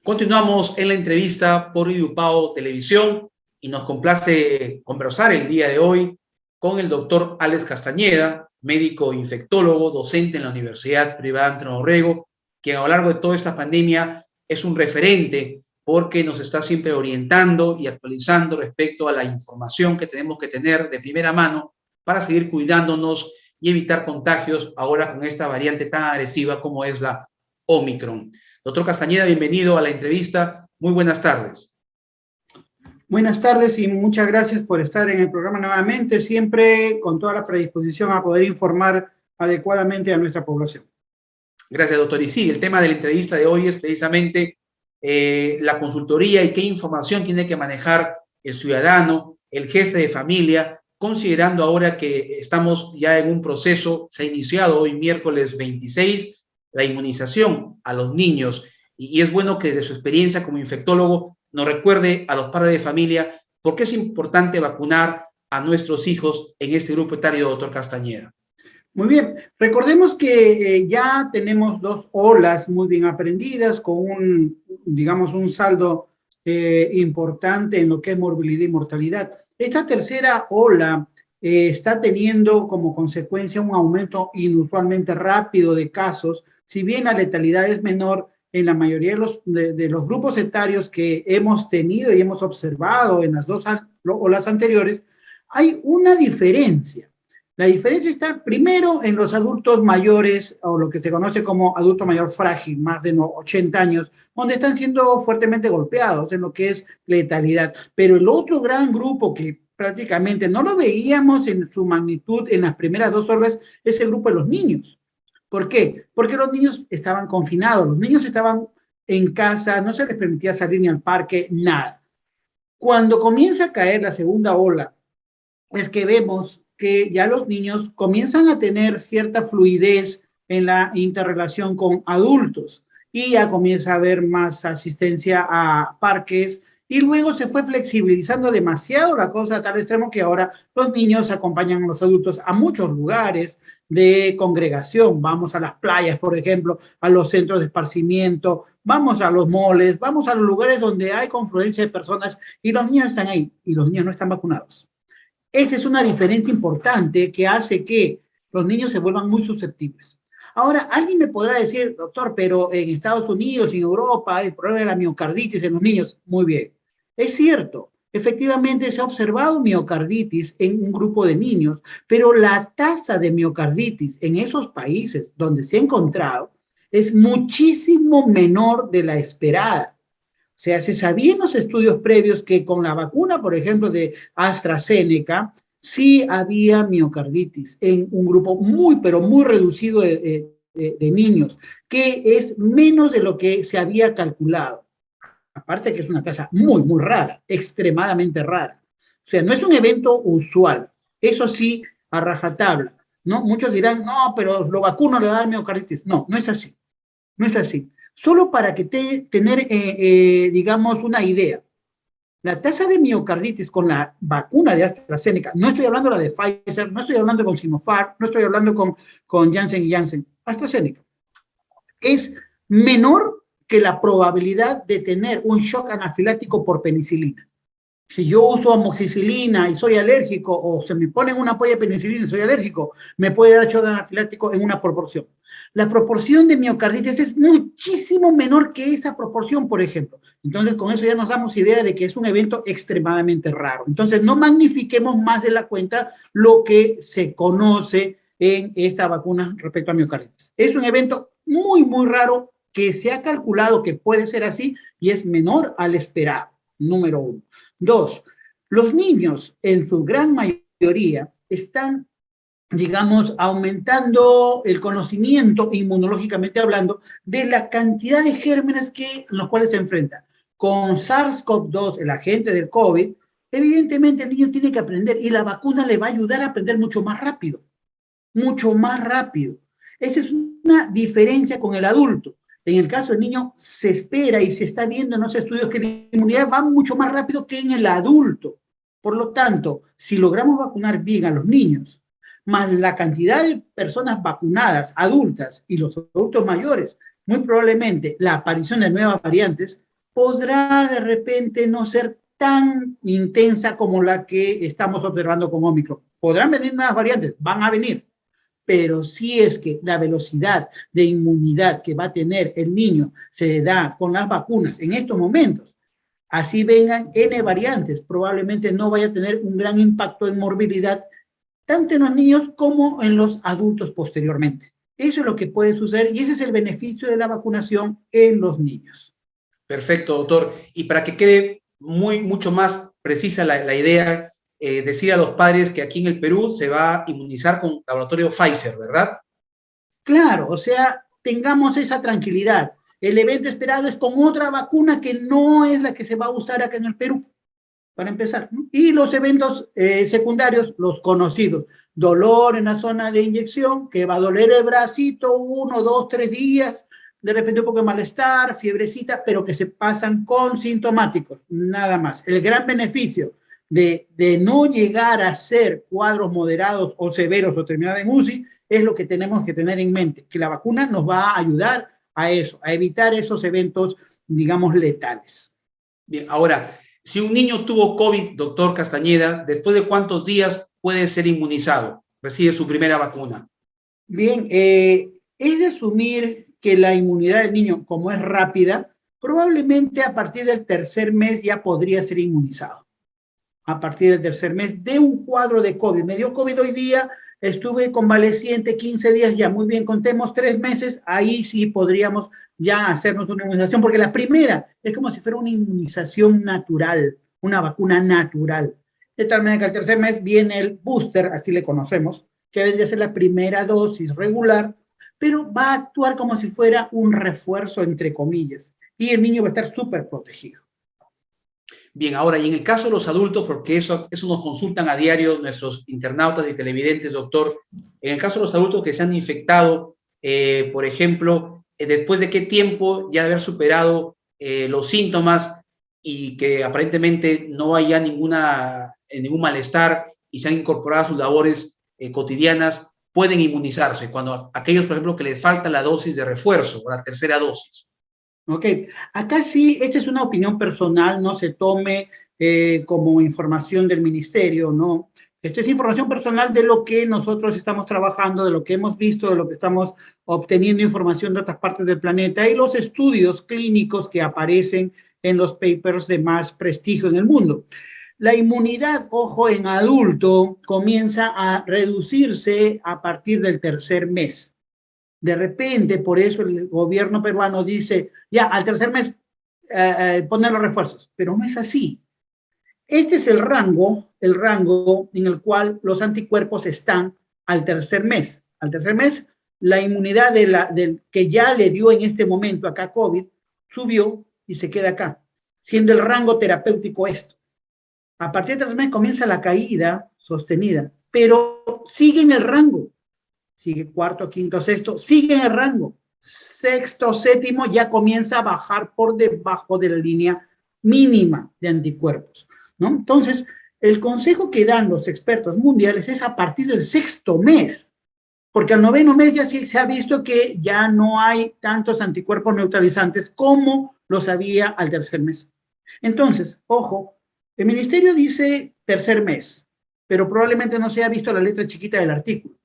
Continuamos en la entrevista por Idupao Televisión y nos complace conversar el día de hoy con el doctor Alex Castañeda, médico infectólogo, docente en la Universidad Privada Antón Orrego, quien a lo largo de toda esta pandemia es un referente porque nos está siempre orientando y actualizando respecto a la información que tenemos que tener de primera mano para seguir cuidándonos y evitar contagios ahora con esta variante tan agresiva como es la Omicron. Doctor Castañeda, bienvenido a la entrevista. Muy buenas tardes. Buenas tardes y muchas gracias por estar en el programa nuevamente, siempre con toda la predisposición a poder informar adecuadamente a nuestra población. Gracias, doctor. Y sí, el tema de la entrevista de hoy es precisamente la consultoría y qué información tiene que manejar el ciudadano, el jefe de familia, considerando ahora que estamos ya en un proceso, se ha iniciado hoy miércoles 26, la inmunización a los niños. Y es bueno que desde su experiencia como infectólogo nos recuerde a los padres de familia por qué es importante vacunar a nuestros hijos en este grupo etario, doctor Castañeda. Muy bien, recordemos que ya tenemos dos olas muy bien aprendidas con un saldo importante en lo que es morbilidad y mortalidad. Esta tercera ola está teniendo como consecuencia un aumento inusualmente rápido de casos, si bien la letalidad es menor en la mayoría de los grupos etarios que hemos tenido y hemos observado en las dos olas anteriores, hay una diferencia. La diferencia está primero en los adultos mayores, o lo que se conoce como adulto mayor frágil, más de 80 años, donde están siendo fuertemente golpeados en lo que es letalidad. Pero el otro gran grupo que prácticamente no lo veíamos en su magnitud en las primeras dos olas es el grupo de los niños. ¿Por qué? Porque los niños estaban confinados, los niños estaban en casa, no se les permitía salir ni al parque, nada. Cuando comienza a caer la segunda ola, es que vemos que ya los niños comienzan a tener cierta fluidez en la interrelación con adultos y ya comienza a haber más asistencia a parques y luego se fue flexibilizando demasiado la cosa a tal extremo que ahora los niños acompañan a los adultos a muchos lugares de congregación. Vamos a las playas, por ejemplo, a los centros de esparcimiento, vamos a los moles, vamos a los lugares donde hay confluencia de personas y los niños están ahí y los niños no están vacunados. Esa es una diferencia importante que hace que los niños se vuelvan muy susceptibles. Ahora, alguien me podrá decir, doctor, pero en Estados Unidos, en Europa, el problema de la miocarditis en los niños, muy bien. Es cierto, efectivamente se ha observado miocarditis en un grupo de niños, pero la tasa de miocarditis en esos países donde se ha encontrado es muchísimo menor de la esperada. O sea, se sabía en los estudios previos que con la vacuna, por ejemplo, de AstraZeneca, sí había miocarditis en un grupo muy, pero muy reducido de niños, que es menos de lo que se había calculado. Aparte que es una tasa muy, muy rara, extremadamente rara. O sea, no es un evento usual. Eso sí, a rajatabla, ¿no? Muchos dirán, no, pero lo vacuno le da miocarditis. No, no es así. No es así. Solo para que tener, digamos, una idea. La tasa de miocarditis con la vacuna de AstraZeneca, no estoy hablando de la de Pfizer, no estoy hablando con Sinopharm, no estoy hablando con Janssen y Janssen, AstraZeneca, es menor que la probabilidad de tener un shock anafiláctico por penicilina. Si yo uso amoxicilina y soy alérgico, o se me ponen una ampolla de penicilina y soy alérgico, me puede dar shock anafiláctico en una proporción. La proporción de miocarditis es muchísimo menor que esa proporción, por ejemplo. Entonces, con eso ya nos damos idea de que es un evento extremadamente raro. Entonces, no magnifiquemos más de la cuenta lo que se conoce en esta vacuna respecto a miocarditis. Es un evento muy, muy raro que se ha calculado que puede ser así y es menor al esperado, número uno. Dos, los niños en su gran mayoría están, digamos, aumentando el conocimiento inmunológicamente hablando de la cantidad de gérmenes en los cuales se enfrentan. Con SARS-CoV-2, el agente del COVID, evidentemente el niño tiene que aprender y la vacuna le va a ayudar a aprender mucho más rápido. Mucho más rápido. Esa es una diferencia con el adulto. En el caso del niño se espera y se está viendo en los estudios que la inmunidad va mucho más rápido que en el adulto. Por lo tanto, si logramos vacunar bien a los niños, más la cantidad de personas vacunadas, adultas y los adultos mayores, muy probablemente la aparición de nuevas variantes podrá de repente no ser tan intensa como la que estamos observando con Omicron. Podrán venir nuevas variantes, van a venir, pero si es que la velocidad de inmunidad que va a tener el niño se da con las vacunas en estos momentos, así vengan N variantes, probablemente no vaya a tener un gran impacto en morbilidad, tanto en los niños como en los adultos posteriormente. Eso es lo que puede suceder y ese es el beneficio de la vacunación en los niños. Perfecto, doctor. Y para que quede mucho más precisa la idea, decir a los padres que aquí en el Perú se va a inmunizar con laboratorio Pfizer, ¿verdad? Claro, o sea, tengamos esa tranquilidad. El evento esperado es con otra vacuna que no es la que se va a usar acá en el Perú, para empezar, ¿no? Y los eventos secundarios, los conocidos. Dolor en la zona de inyección, que va a doler el bracito 1, 2, 3 días, de repente un poco de malestar, fiebrecita, pero que se pasan con sintomáticos, nada más. El gran beneficio de no llegar a ser cuadros moderados o severos o terminar en UCI es lo que tenemos que tener en mente, que la vacuna nos va a ayudar a eso, a evitar esos eventos, digamos, letales. Bien, ahora, si un niño tuvo COVID, doctor Castañeda, ¿después de cuántos días puede ser inmunizado? Recibe su primera vacuna. Bien, es de asumir que la inmunidad del niño, como es rápida, probablemente a partir del tercer mes ya podría ser inmunizado. A partir del tercer mes de un cuadro de COVID. Me dio COVID hoy día, estuve convaleciente 15 días ya, muy bien, contemos 3 meses, ahí sí podríamos ya hacernos una inmunización, porque la primera es como si fuera una inmunización natural, una vacuna natural. De tal manera que al tercer mes viene el booster, así le conocemos, que vendría a ser la primera dosis regular, pero va a actuar como si fuera un refuerzo, entre comillas, y el niño va a estar súper protegido. Bien, ahora, y en el caso de los adultos, porque eso nos consultan a diario nuestros internautas y televidentes, doctor, en el caso de los adultos que se han infectado, por ejemplo, después de qué tiempo ya de haber superado los síntomas y que aparentemente no haya ningún malestar y se han incorporado a sus labores cotidianas, pueden inmunizarse, cuando aquellos, por ejemplo, que les falta la dosis de refuerzo o la tercera dosis. Ok, acá sí, esta es una opinión personal, no se tome como información del ministerio, ¿no? Esta es información personal de lo que nosotros estamos trabajando, de lo que hemos visto, de lo que estamos obteniendo información de otras partes del planeta y los estudios clínicos que aparecen en los papers de más prestigio en el mundo. La inmunidad, ojo, en adulto comienza a reducirse a partir del tercer mes. De repente, por eso el gobierno peruano dice, ya, al tercer mes poner los refuerzos, pero no es así. Este es el rango en el cual los anticuerpos están al tercer mes. Al tercer mes, la inmunidad del que ya le dio en este momento acá COVID subió y se queda acá, siendo el rango terapéutico esto. A partir del tercer mes comienza la caída sostenida, pero sigue en el rango. Sigue cuarto, quinto, sexto, sigue en el rango. Sexto, séptimo, ya comienza a bajar por debajo de la línea mínima de anticuerpos, ¿no? Entonces, el consejo que dan los expertos mundiales es a partir del sexto mes, porque al noveno mes ya sí se ha visto que ya no hay tantos anticuerpos neutralizantes como los había al tercer mes. Entonces, ojo, el ministerio dice tercer mes, pero probablemente no se haya visto la letra chiquita del artículo,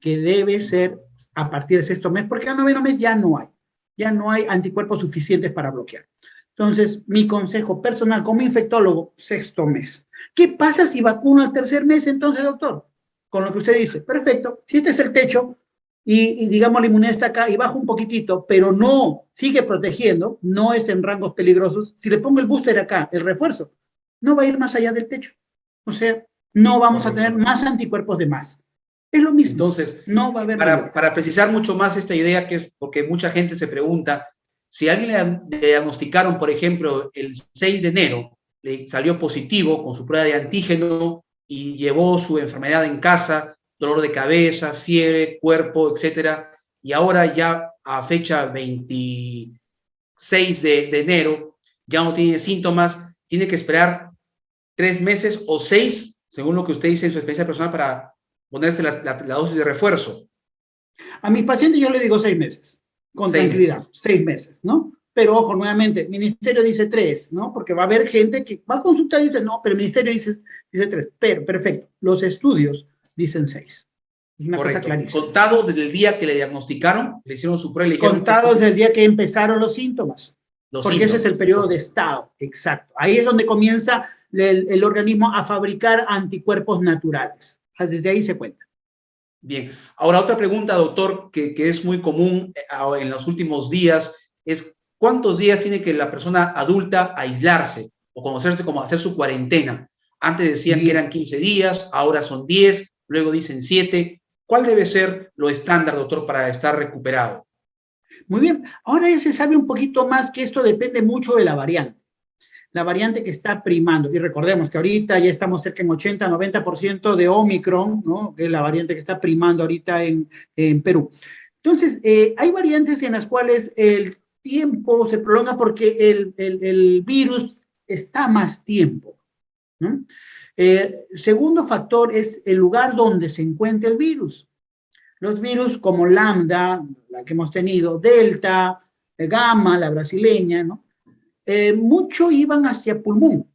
que debe ser a partir del sexto mes, porque al noveno mes ya no hay anticuerpos suficientes para bloquear. Entonces, mi consejo personal como infectólogo, sexto mes. ¿Qué pasa si vacuno al tercer mes entonces, doctor? Con lo que usted dice, perfecto, si este es el techo y digamos la inmunidad está acá y baja un poquitito, pero no sigue protegiendo, no es en rangos peligrosos, si le pongo el booster acá, el refuerzo, no va a ir más allá del techo. O sea, no vamos a tener más anticuerpos de más. Es lo mismo. Entonces, no va a haber para precisar mucho más esta idea, que es porque mucha gente se pregunta, si a alguien le diagnosticaron, por ejemplo, el 6 de enero, le salió positivo con su prueba de antígeno y llevó su enfermedad en casa, dolor de cabeza, fiebre, cuerpo, etcétera, y ahora ya a fecha 26 de enero ya no tiene síntomas, tiene que esperar 3 meses o 6, según lo que usted dice en su experiencia personal, para ponerse la dosis de refuerzo. A mis pacientes yo le digo 6 meses, con tranquilidad, 6 meses, ¿no? pero ojo, nuevamente, el ministerio dice 3, ¿no? Porque va a haber gente que va a consultar y dice, no, pero el ministerio dice 3. Pero, perfecto, los estudios dicen 6. Es una cosa Correcto. clarísima. Contados desde el día que le diagnosticaron, le hicieron su prueba y le dijeron... Contados desde el día que empezaron los síntomas. Porque síntomas. Ese es el periodo de estado, exacto. Ahí es donde comienza el organismo a fabricar anticuerpos naturales. Desde ahí se cuenta. Bien. Ahora, otra pregunta, doctor, que es muy común en los últimos días, es ¿cuántos días tiene que la persona adulta aislarse o conocerse, como hacer su cuarentena? Antes decían que eran 15 días, ahora son 10, luego dicen 7. ¿Cuál debe ser lo estándar, doctor, para estar recuperado? Muy bien. Ahora ya se sabe un poquito más que esto depende mucho de la variante. La variante que está primando. Y recordemos que ahorita ya estamos cerca en 80-90% de Omicron, ¿no? Que es la variante que está primando ahorita en Perú. Entonces, hay variantes en las cuales el tiempo se prolonga porque el virus está más tiempo, ¿no? Segundo factor es el lugar donde se encuentra el virus. Los virus como Lambda, la que hemos tenido, Delta, Gamma, la brasileña, ¿no? Mucho iban hacia pulmón.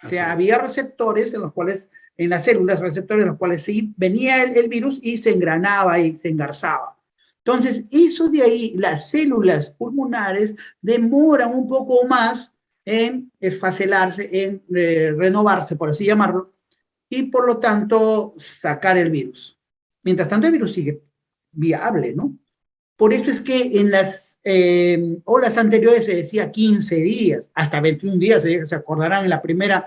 O sea, había receptores en los cuales, en las células, receptores en los cuales sí venía el virus y se engranaba y se engarzaba. Entonces, eso de ahí, las células pulmonares demoran un poco más en esfacelarse, en renovarse, por así llamarlo, y por lo tanto sacar el virus. Mientras tanto, el virus sigue viable, ¿no? Por eso es que en las olas anteriores se decía 15 días, hasta 21 días, se acordarán en la primera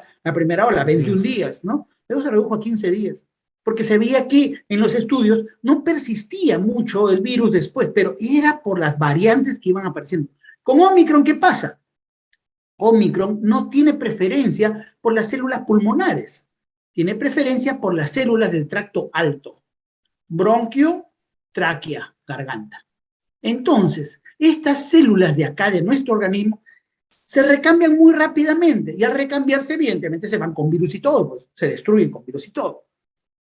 ola, 21 días, ¿no? Luego se redujo a 15 días, porque se veía que en los estudios no persistía mucho el virus después, pero era por las variantes que iban apareciendo. Con Omicron, ¿qué pasa? Omicron no tiene preferencia por las células pulmonares, tiene preferencia por las células del tracto alto, bronquio, tráquea, garganta. Entonces, estas células de acá, de nuestro organismo, se recambian muy rápidamente y al recambiarse, evidentemente, se van con virus y todo, pues se destruyen con virus y todo.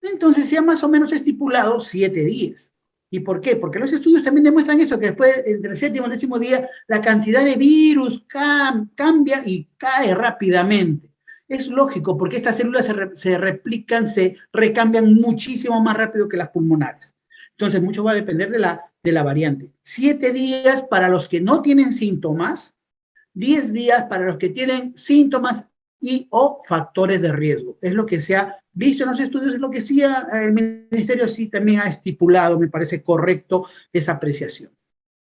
Entonces, se ha más o menos estipulado 7 días. ¿Y por qué? Porque los estudios también demuestran eso, que después, entre el 7º y el 10º día, la cantidad de virus cambia y cae rápidamente. Es lógico, porque estas células se replican, se recambian muchísimo más rápido que las pulmonares. Entonces, mucho va a depender de la variante. 7 días para los que no tienen síntomas, 10 días para los que tienen síntomas y o factores de riesgo. Es lo que se ha visto en los estudios, es lo que sí el Ministerio sí también ha estipulado, me parece correcto esa apreciación.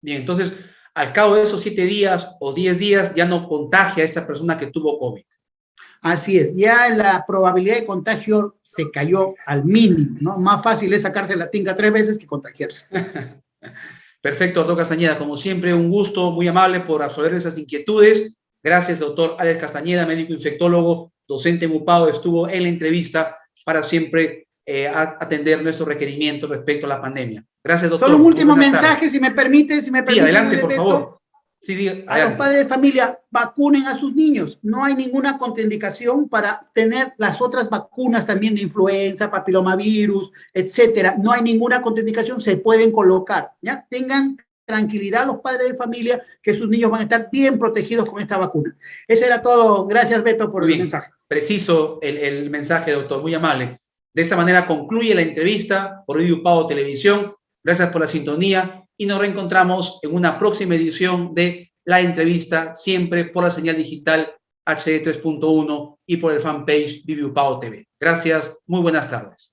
Bien, entonces, al cabo de esos 7 días o 10 días ya no contagia a esta persona que tuvo COVID. Así es, ya la probabilidad de contagio se cayó al mínimo, ¿no? Más fácil es sacarse la tinga 3 veces que contagiarse. Perfecto, doctor Castañeda, como siempre, un gusto, muy amable por absorber esas inquietudes. Gracias, doctor Alex Castañeda, médico infectólogo, docente en UPAO, estuvo en la entrevista para siempre atender nuestros requerimientos respecto a la pandemia. Gracias, doctor. Solo un último mensaje, si me permite. Sí, adelante, por favor. Sí, a los padres de familia, vacunen a sus niños. No hay ninguna contraindicación para tener las otras vacunas también de influenza, papilomavirus, etcétera. No hay ninguna contraindicación, se pueden colocar. ¿Ya? Tengan tranquilidad los padres de familia que sus niños van a estar bien protegidos con esta vacuna. Eso era todo. Gracias, Beto, por el mensaje. Preciso el mensaje, doctor, muy amable. De esta manera concluye la entrevista por UPAO Televisión. Gracias por la sintonía y nos reencontramos en una próxima edición de La Entrevista, siempre por la señal digital HD 3.1 y por el fanpage UPAO TV. Gracias, muy buenas tardes.